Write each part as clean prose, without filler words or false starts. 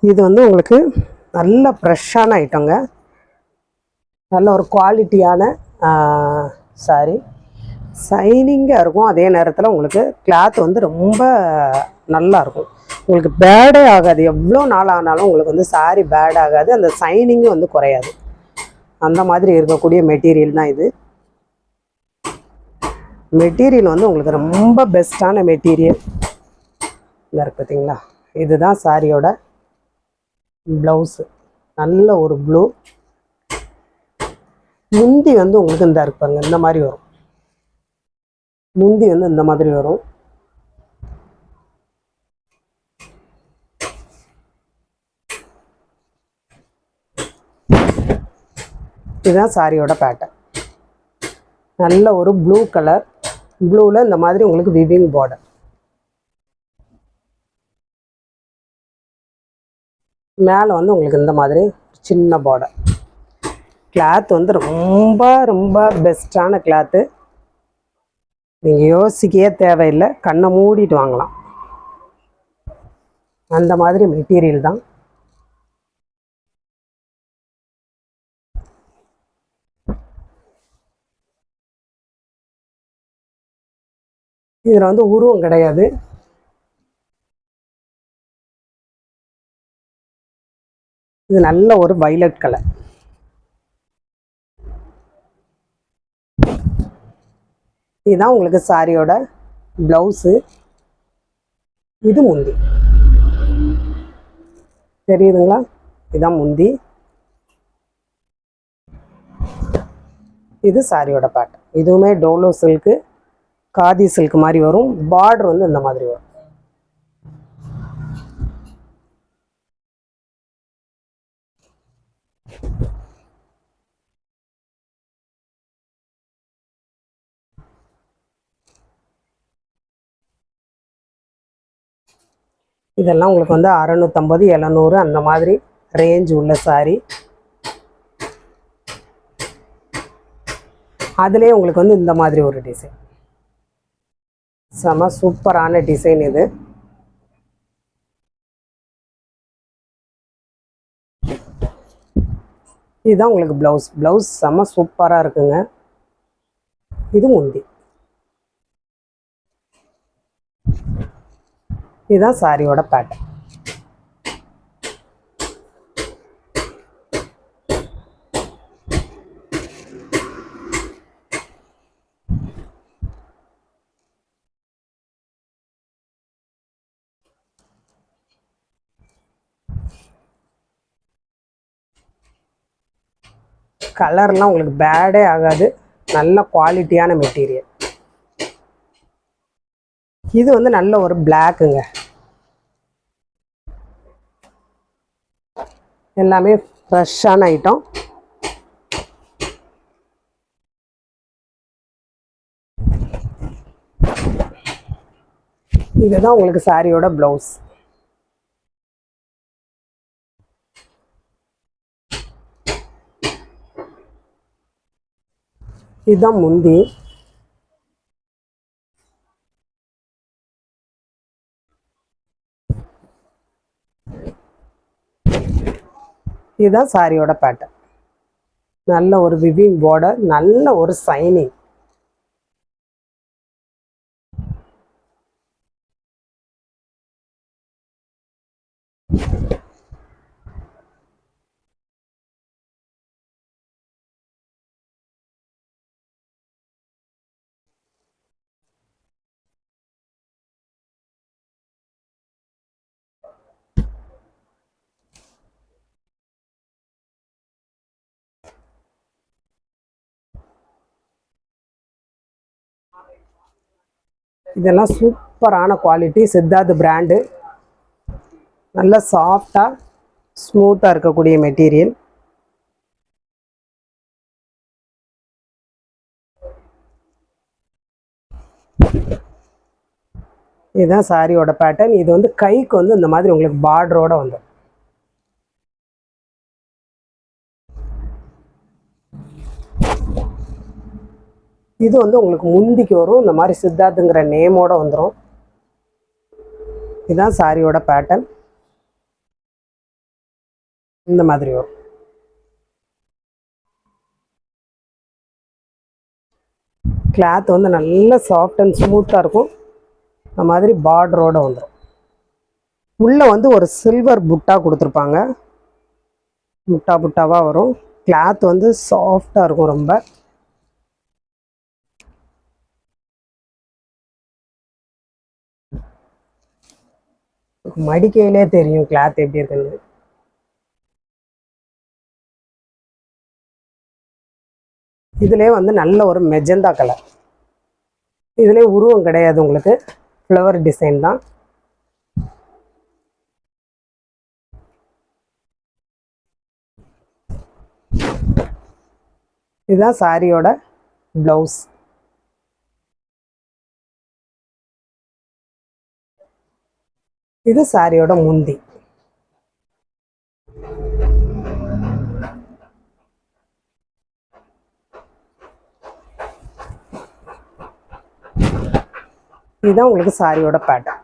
இது வந்து உங்களுக்கு நல்ல ஃப்ரெஷ்ஷான ஐட்டங்க, நல்ல ஒரு குவாலிட்டியான சாரி, ஷைனிங்காக இருக்கும். அதே நேரத்தில் உங்களுக்கு கிளாத் வந்து ரொம்ப நல்லாயிருக்கும், உங்களுக்கு பேடே ஆகாது. எவ்வளோ நாள் ஆனாலும் உங்களுக்கு வந்து சாரி பேட் ஆகாது, அந்த ஷைனிங்கும் வந்து குறையாது. அந்த மாதிரி இருக்கக்கூடிய மெட்டீரியல் தான் இது. மெட்டீரியல் வந்து உங்களுக்கு ரொம்ப பெஸ்ட்டான மெட்டீரியல் இதாக இருக்குது பார்த்தீங்களா. இதுதான் சாரியோட ப்ளவுஸு, நல்ல ஒரு ப்ளூ. முந்தி வந்து உங்களுக்கு இந்த இருப்பாங்க இந்த மாதிரி வரும், முந்தி வந்து இந்த மாதிரி வரும். இதுதான் சாரியோட பேட்டர்ன், நல்ல ஒரு ப்ளூ கலர், ப்ளூவில் இந்த மாதிரி உங்களுக்கு விவிங் பார்டர். மேலே வந்து உங்களுக்கு இந்த மாதிரி சின்ன பார்டர். கிளாத் வந்து ரொம்ப ரொம்ப பெஸ்ட்டான கிளாத்து, நீங்கள் யோசிக்கவே தேவையில்லை, கண்ணை மூடிட்டு வாங்கலாம், அந்த மாதிரி மெட்டீரியல் தான். இதில் வந்து உருவம் கிடையாது, இது நல்ல ஒரு வைலட் கலர். இதுதான் உங்களுக்கு சாரியோட ப்ளவுஸு, இது முந்தி தெரியுதுங்களா, இதுதான் முந்தி, இது சாரியோட பேட்டர்ன். இதுவுமே டோலோ சில்க்கு, காதி சில்க் மாதிரி வரும், பார்டர் வந்து இந்த மாதிரி வரும். இதெல்லாம் உங்களுக்கு வந்து 650 700 அந்த மாதிரி ரேஞ்ச் உள்ள சாரி. அதுலேயே உங்களுக்கு வந்து இந்த மாதிரி ஒரு டிசைன், செம சூப்பரான டிசைன் இது. இதுதான் உங்களுக்கு ப்ளவுஸ், ப்ளவுஸ் செம சூப்பராக இருக்குங்க. இது முந்தி, இதுதான் சாரியோட பேட்டர்ன். கலர்லாம் உங்களுக்கு பேடே ஆகாது, நல்ல குவாலிட்டியான மெட்டீரியல். இது வந்து நல்ல ஒரு பிளாக்குங்க, எல்லாமே ஃப்ரெஷ்ஷான ஐட்டம். இதுதான் உங்களுக்கு சாரியோட ப்ளவுஸ். இதுதான் முந்தி, இதுதான் சாரியோட பேட்டர்ன். நல்ல ஒரு விவிங் பார்டர், நல்ல ஒரு ஷைனிங். இதெல்லாம் சூப்பரான குவாலிட்டி, சித்தார்த் பிராண்டு, நல்ல சாஃப்டாக ஸ்மூத்தாக இருக்கக்கூடிய மெட்டீரியல். இதுதான் சாரியோட பேட்டர்ன். இது வந்து கைக்கு வந்து இந்த மாதிரி உங்களுக்கு பார்டரோட வந்துடும். இது வந்து உங்களுக்கு முந்திக்கு வரும், இந்த மாதிரி சித்தார்த்துங்கிற நேமோட வந்துடும். இதுதான் சாரியோட பேட்டர்ன். இந்த மாதிரி வரும். கிளாத் வந்து நல்ல சாஃப்ட் அண்ட் ஸ்மூத்தாக இருக்கும். இந்த மாதிரி பார்டரோடு வந்துடும். உள்ளே வந்து ஒரு சில்வர் புட்டா கொடுத்துருப்பாங்க. புட்டா புட்டாவாக வரும். கிளாத் வந்து சாஃப்டாக இருக்கும் ரொம்ப. மடிக்கையிலே தெரியும் கிளாத் எப்படி இருக்குன்னு. இதுலேயே வந்து நல்ல ஒரு மெஜந்தா கலர். இதுலேயே உருவம் கிடையாது உங்களுக்கு, ஃப்ளவர் டிசைன் தான். இதுதான் சாரியோட ப்ளவுஸ். இது சாரியோட முந்தி. இதுதான் உங்களுக்கு சாரியோட பேட்டர்ன்.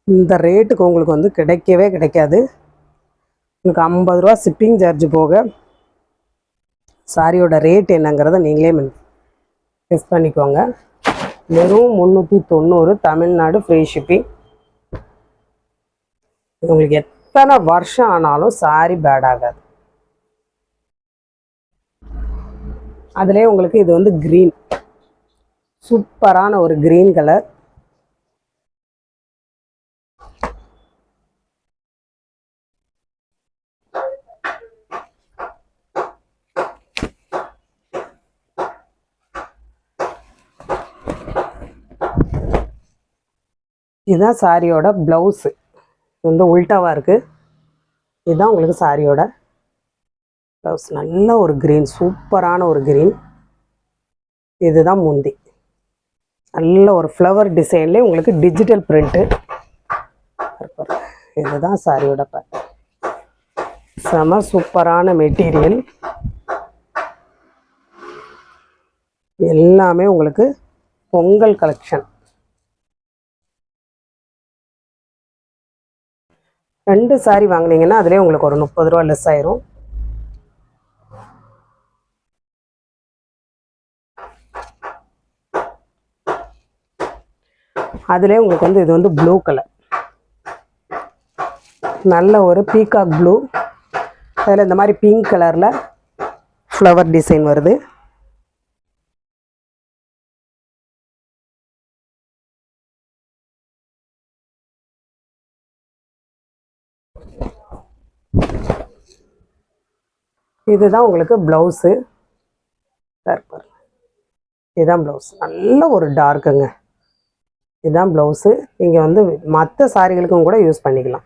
இந்த ரேட்டுக்கு உங்களுக்கு வந்து கிடைக்கவே கிடைக்காது. உங்களுக்கு 50 ரூபா ஷிப்பிங் சார்ஜ் போக சாரியோட ரேட் என்னங்கிறத நீங்களே கெஸ் பண்ணிக்கோங்க. வெறும் 390 தமிழ்நாடு ஃப்ரீ ஷிப்பிங். உங்களுக்கு எத்தனை வருஷம் ஆனாலும் சாரி பேட் ஆகாது. அதுலேயே உங்களுக்கு இது வந்து க்ரீன், சூப்பரான ஒரு க்ரீன் கலர். இதுதான் சாரியோட ப்ளவுஸு. வந்து உல்ட்டாவாக இருக்குது. இதுதான் உங்களுக்கு சாரியோட ப்ளவுஸ். நல்ல ஒரு க்ரீன், சூப்பரான ஒரு க்ரீன். இதுதான் முந்தி. நல்ல ஒரு ஃப்ளவர் டிசைன்லேயே உங்களுக்கு டிஜிட்டல் பிரிண்ட்டு. இதுதான் சாரியோட பேட்டர்ன். செம சூப்பரான மெட்டீரியல். எல்லாமே உங்களுக்கு பொங்கல் கலெக்ஷன். 2 சாரி வாங்கினீங்கன்னா அதிலே உங்களுக்கு ஒரு 30 ரூபா லெஸ் ஆயிரும். அதிலே உங்களுக்கு வந்து இது வந்து ப்ளூ கலர், நல்ல ஒரு பீகாக் ப்ளூ. அதில் இந்த மாதிரி பிங்க் கலரில் ஃப்ளவர் டிசைன் வருது. இதுதான் உங்களுக்கு ப்ளவுஸு. இதுதான் ப்ளவுஸ். நல்ல ஒரு டார்க்குங்க. இதுதான் ப்ளவுஸு. நீங்கள் வந்து மற்ற சாரிகளுக்கும் கூட யூஸ் பண்ணிக்கலாம்.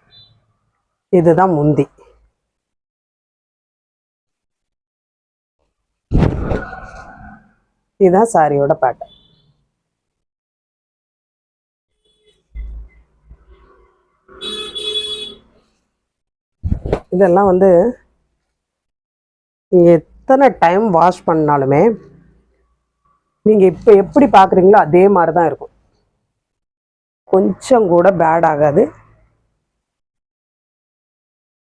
இதுதான் முந்தி. இதுதான் சாரியோட பேட்டர்ன். இதெல்லாம் வந்து நீங்கள் எத்தனை டைம் வாஷ் பண்ணாலுமே நீங்கள் இப்போ எப்படி பார்க்குறீங்களோ அதே மாதிரி தான் இருக்கும். கொஞ்சம் கூட பேட் ஆகாது.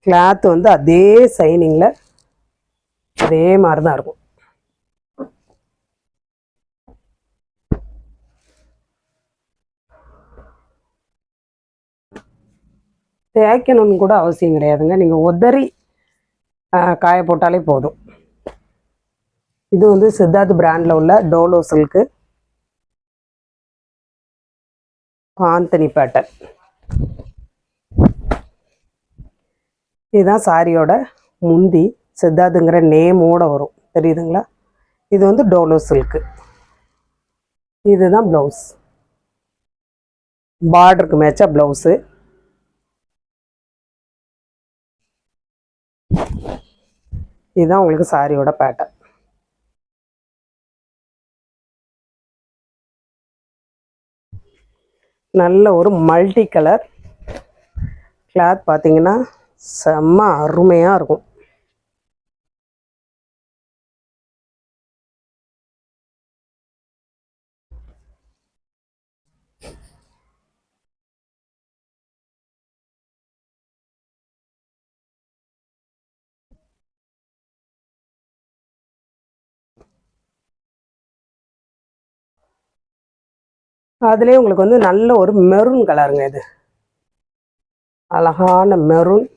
கிளாத் வந்து அதே சைனிங்கில் அதே மாதிரி தான் இருக்கும். தேய்க்கணும்னு கூட அவசியம் கிடையாதுங்க. நீங்கள் உதறி காய போட்டாலே போதும். இது வந்து சித்தார்த் பிராண்டில் உள்ள டோலோ சில்க்கு ஆந்தனி பேட்டர்ன். இதுதான் சாரியோட முந்தி. சித்தார்த்துங்கிற நேமோட வரும், தெரியுதுங்களா? இது வந்து டோலோ சில்க்கு. இதுதான் ப்ளவுஸ். பார்டருக்கு மேட்சா ப்ளவுஸு. இதுதான் உங்களுக்கு சாரியோட பேட்டர்ன். நல்ல ஒரு மல்டி கலர் கிளாத். பார்த்தீங்கன்னா செம்ம அருமையாக இருக்கும். அதுலேயே உங்களுக்கு வந்து நல்ல ஒரு மெரூன் கலருங்க. இது அழகான மெரூன்.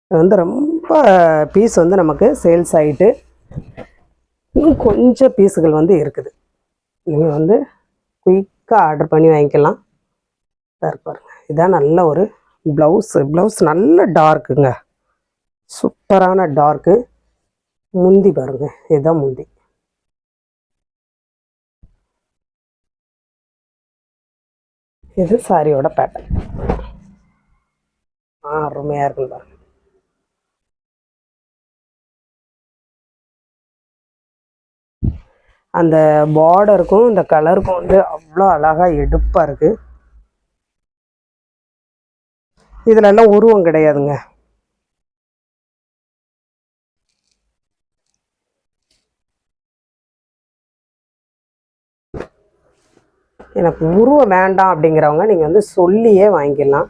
இது வந்து ரொம்ப பீஸ் வந்து நமக்கு சேல்ஸ் ஆகிட்டு இன்னும் கொஞ்சம் பீஸுகள் வந்து இருக்குது. நீங்கள் வந்து குயிக்காக ஆர்டர் பண்ணி வாங்கிக்கலாம். பாருங்க, இதான் நல்ல ஒரு ப்ளவுஸ் நல்ல டார்க்குங்க, சூப்பரான டார்க்கு. முந்தி பாருங்க, இதுதான் முந்தி. இது சாரியோட பேட்டர்ன். அருமையாக இருக்குன்னு பாருங்க. அந்த பார்டருக்கும் இந்த கலருக்கும் வந்து அவ்வளோ அழகாக எடுப்பாக இருக்குது. இதில் எல்லாம் உருவம் கிடையாதுங்க. எனக்கு உருவம் வேண்டாம் அப்படிங்கிறவங்க நீங்கள் வந்து சொல்லியே வாங்கிக்கலாம்.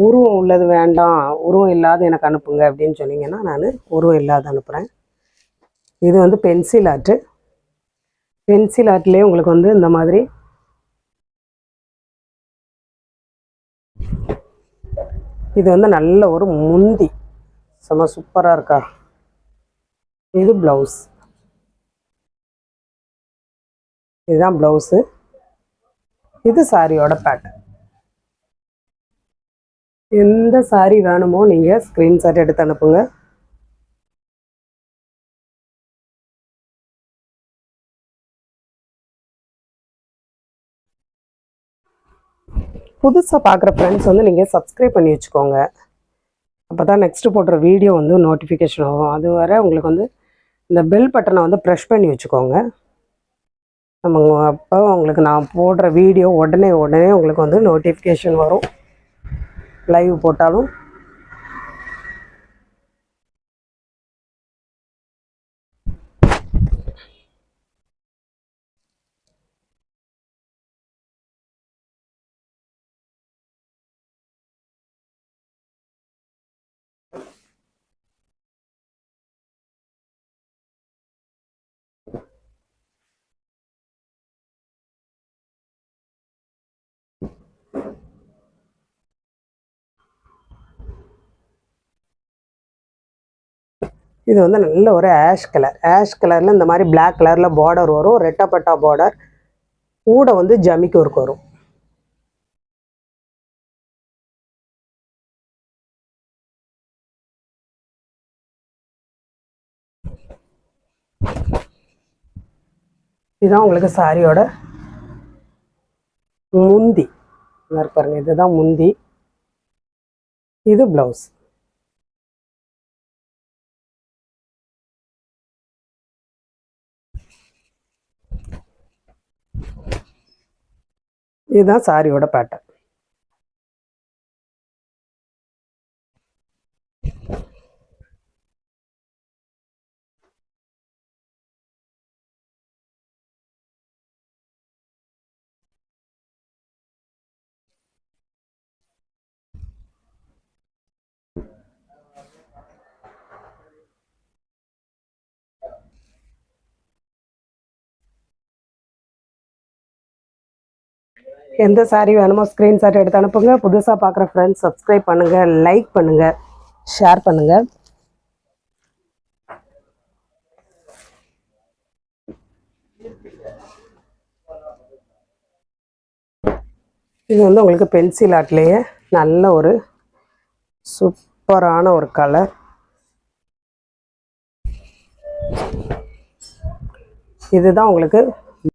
உருவம் உள்ளது வேண்டாம், உருவம் இல்லாத எனக்கு அனுப்புங்க அப்படின்னு சொன்னீங்கன்னா நான் உருவம் இல்லாத அனுப்புகிறேன். இது வந்து பென்சில் ஆர்ட்டு. பென்சில் ஆர்ட்லேயே உங்களுக்கு வந்து இந்த மாதிரி இது வந்து நல்ல ஒரு முந்தி, செம்ம சூப்பராக இருக்கா. இது ப்ளவுஸ், இதுதான் ப்ளவுஸு. இது சாரியோட பேட்டர்ன். எந்த சாரி வேணுமோ நீங்கள் ஸ்க்ரீன்ஷாட் எடுத்து அனுப்புங்க. புதுசாக பார்க்குற ஃப்ரெண்ட்ஸ் வந்து நீங்கள் சப்ஸ்கிரைப் பண்ணி வச்சுக்கோங்க. அப்போ தான் நெக்ஸ்ட்டு போடுற வீடியோ வந்து நோட்டிஃபிகேஷன் ஆகும். அது வரை உங்களுக்கு வந்து இந்த பெல் பட்டனை வந்து ப்ரெஷ் பண்ணி வச்சுக்கோங்க. நம்ம அப்போ உங்களுக்கு நான் போடுற வீடியோ உடனே உங்களுக்கு வந்து நோட்டிஃபிகேஷன் வரும். லைவ் போட்டாலும் இது வந்து நல்ல ஒரு ஆஷ் கலரில் இந்த மாதிரி பிளாக் கலரில் பார்டர் வரும். ரெட்டப்பட்டா பார்டர் கூட வந்து ஜமிக்கு ஒர்க் வரும். இதுதான் உங்களுக்கு சாரியோட முந்தி பாருங்க. இதுதான் முந்தி, இது ப்ளவுஸ். இதுதான் சாரியோட பேட்டர்ன். எந்த சாரி வேணுமோ ஸ்க்ரீன்ஷாட் எடுத்து அனுப்புங்க. புதுசாக பார்க்குற ஃப்ரெண்ட்ஸ் சப்ஸ்கிரைப் பண்ணுங்கள், லைக் பண்ணுங்கள், ஷேர் பண்ணுங்கள். இது வந்து உங்களுக்கு பென்சில் ஆர்ட்லேயே நல்ல ஒரு சூப்பரான ஒரு கலர். இதுதான் உங்களுக்கு